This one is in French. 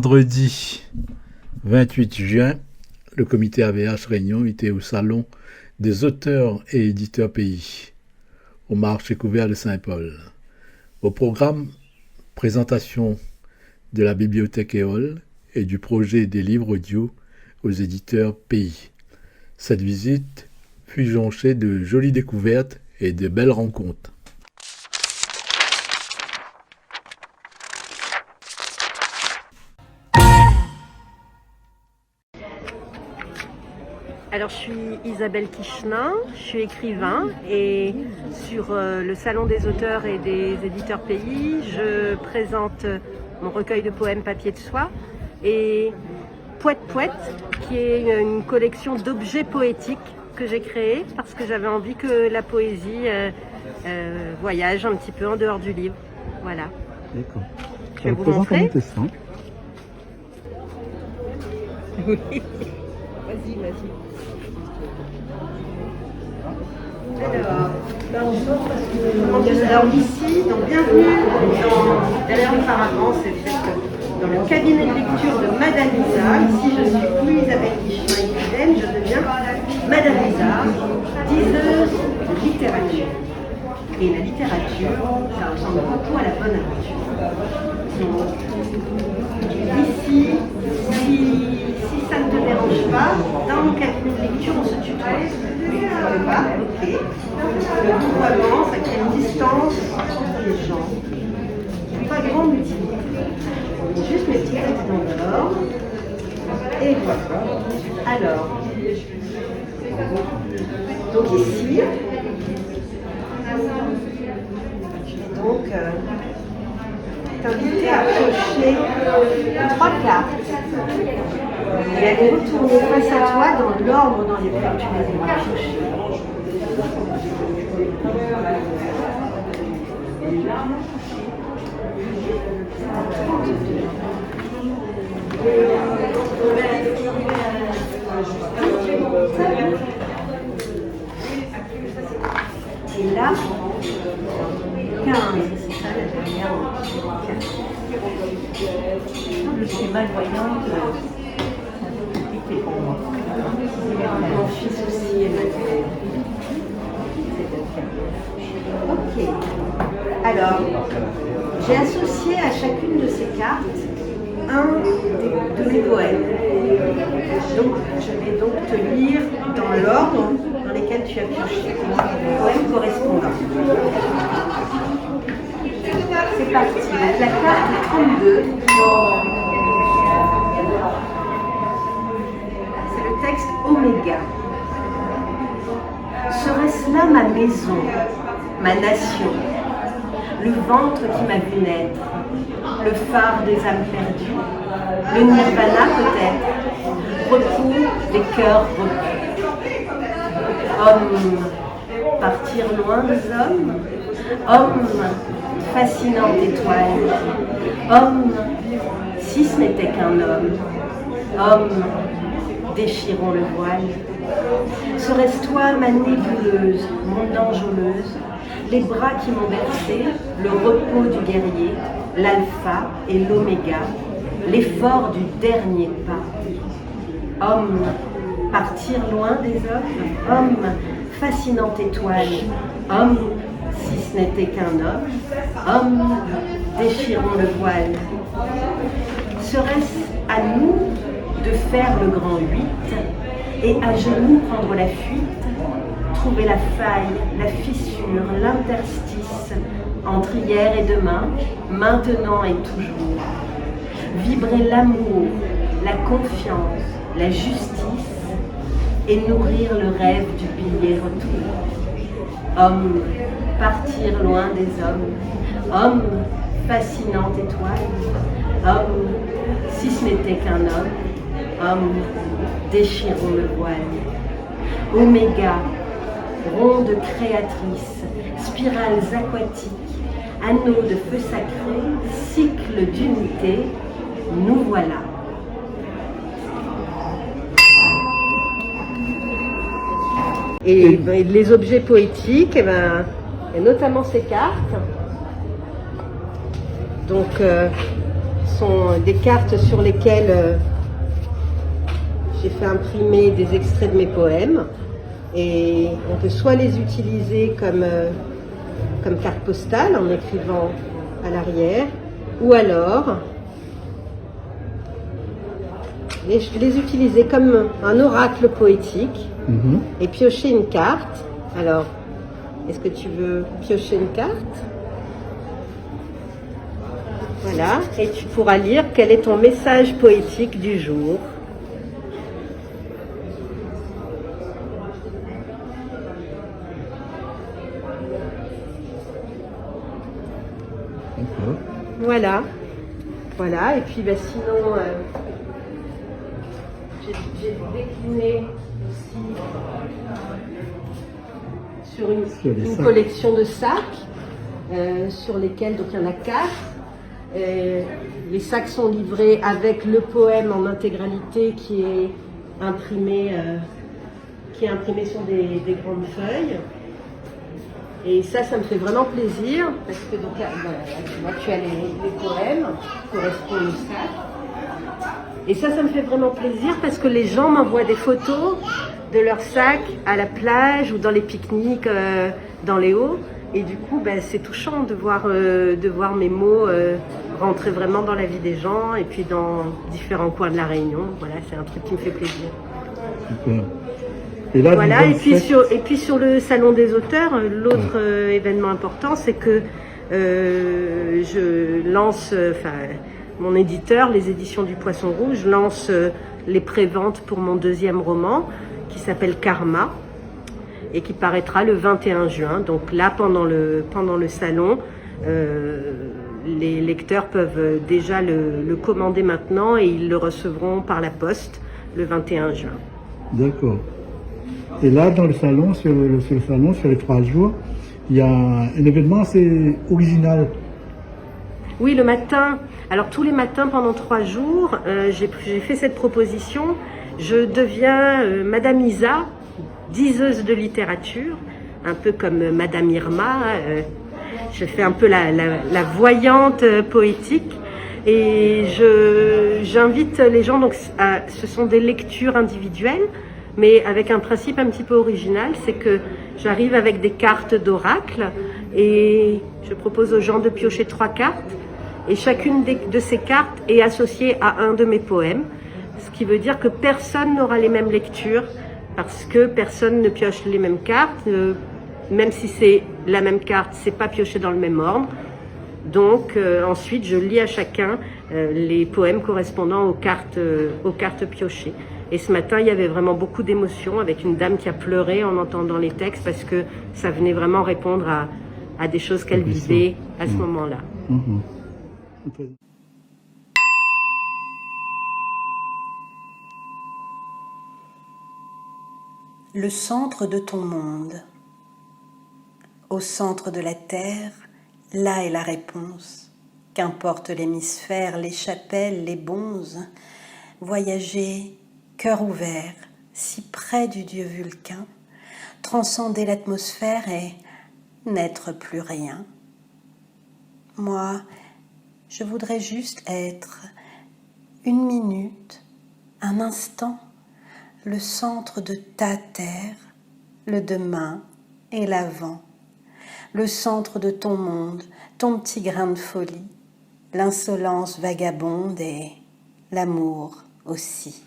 Vendredi 28 juin, le comité AVH Réunion était au salon des auteurs et éditeurs pays, au marché couvert de Saint-Paul. Au programme, présentation de la bibliothèque Éole et du projet des livres audio aux éditeurs pays. Cette visite fut jonchée de jolies découvertes et de belles rencontres. Alors je suis Isabelle Kichenin, je suis écrivain et sur le Salon des auteurs et des éditeurs pays, je présente mon recueil de poèmes papier de soie et Poète Poète, qui est une collection d'objets poétiques que j'ai créé parce que j'avais envie que la poésie voyage un petit peu en dehors du livre. Voilà. D'accord. Je vais vous montrer. Oui. Vas-y. Alors ici, donc bienvenue derrière le paravent, c'est dans le cabinet de lecture de Madame Isa. Ici je suis plus Isabelle Kichenin, je deviens Madame Isa, diseuse de littérature. Et la littérature, ça ressemble beaucoup à la bonne aventure. Donc ici, si ça ne te dérange pas, dans mon cabinet de lecture on se tutoie. Ça ne veut pas, ok. Le vouvoiement, ça crée une distance entre les gens. Pas grande utilité. On met juste mes petits textes d'endort. Et voilà. Alors, donc ici, donc t'inviter à piocher 3 cartes et à les retourner face à toi dans l'ordre dans lequel tu les as piochées. Et là, 15, c'est ça la dernière. Je suis malvoyante, c'est compliqué pour moi. Mon fils aussi est malvoyant. Ok. Alors, j'ai associé à chacune de ces cartes un de mes poèmes. Donc, je vais donc te lire dans l'ordre dans lesquels tu as pioché. Poème correspondant. C'est parti. Donc, la carte 32. C'est le texte Oméga. Serait-ce là ma maison, ma nation, le ventre qui m'a vu naître, le phare des âmes perdues, le nirvana peut-être, repos des cœurs repus. Homme, partir loin des hommes, homme, fascinante étoile, homme, si ce n'était qu'un homme, homme, déchirons le voile. Serait-ce toi ma nébuleuse, mon enjôleuse, les bras qui m'ont bercé, le repos du guerrier, l'alpha et l'oméga, l'effort du dernier pas. Homme, partir loin des hommes, homme, fascinante étoile, homme, si ce n'était qu'un homme, déchirons le voile. Serait-ce à nous de faire le grand 8 et à genoux prendre la fuite, trouver la faille, la fissure, l'interstice entre hier et demain, maintenant et toujours. Vibrer l'amour, la confiance, la justice et nourrir le rêve du pilier retour. Homme, partir loin des hommes, homme, fascinante étoile, homme, si ce n'était qu'un homme, déchirons le voile. Oméga, ronde créatrice, spirales aquatiques, anneaux de feu sacré, cycle d'unité, nous voilà. Et les objets poétiques, et notamment ces cartes, donc sont des cartes sur lesquelles j'ai fait imprimer des extraits de mes poèmes. Et on peut soit les utiliser comme carte postale en écrivant à l'arrière, ou alors les utiliser comme un oracle poétique et piocher une carte. Alors, est-ce que tu veux piocher une carte? Voilà, et tu pourras lire quel est ton message poétique du jour. Voilà, voilà, et puis sinon, j'ai décliné aussi sur une collection de sacs sur lesquels, donc il y en a 4. Les sacs sont livrés avec le poème en intégralité qui est imprimé sur des grandes feuilles. Et ça me fait vraiment plaisir parce que donc là, tu vois, tu as les poèmes qui correspondent au sac. Et ça me fait vraiment plaisir parce que les gens m'envoient des photos de leur sac à la plage ou dans les pique-niques dans les Hauts. Et du coup, c'est touchant de voir mes mots rentrer vraiment dans la vie des gens et puis dans différents coins de la Réunion. Voilà, c'est un truc qui me fait plaisir. Super. Et là, voilà, et puis sur le Salon des auteurs, l'autre événement important, c'est que je lance, mon éditeur, les éditions du Poisson Rouge, lance les préventes pour mon 2e roman qui s'appelle Karma et qui paraîtra le 21 juin. Donc là, pendant le salon, les lecteurs peuvent déjà le commander maintenant et ils le recevront par la poste le 21 juin. D'accord. Et là, dans le salon, sur les 3 jours, il y a un événement assez original. Oui, le matin. Alors tous les matins pendant 3 jours, j'ai fait cette proposition. Je deviens Madame Isa, diseuse de littérature, un peu comme Madame Irma. Je fais un peu la voyante poétique. Et j'invite les gens, donc ce sont des lectures individuelles, mais avec un principe un petit peu original, c'est que j'arrive avec des cartes d'oracle et je propose aux gens de piocher 3 cartes et chacune de ces cartes est associée à un de mes poèmes, ce qui veut dire que personne n'aura les mêmes lectures parce que personne ne pioche les mêmes cartes, même si c'est la même carte, c'est pas pioché dans le même ordre. Donc ensuite je lis à chacun les poèmes correspondant aux cartes piochées. Et ce matin, il y avait vraiment beaucoup d'émotions avec une dame qui a pleuré en entendant les textes parce que ça venait vraiment répondre à des choses qu'elle vivait à ce moment-là. Le centre de ton monde. Au centre de la Terre, là est la réponse. Qu'importe l'hémisphère, les chapelles, les bonzes, voyager cœur ouvert, si près du dieu Vulcain, transcender l'atmosphère et n'être plus rien. Moi, je voudrais juste être une minute, un instant, le centre de ta terre, le demain et l'avant, le centre de ton monde, ton petit grain de folie, l'insolence vagabonde et l'amour aussi.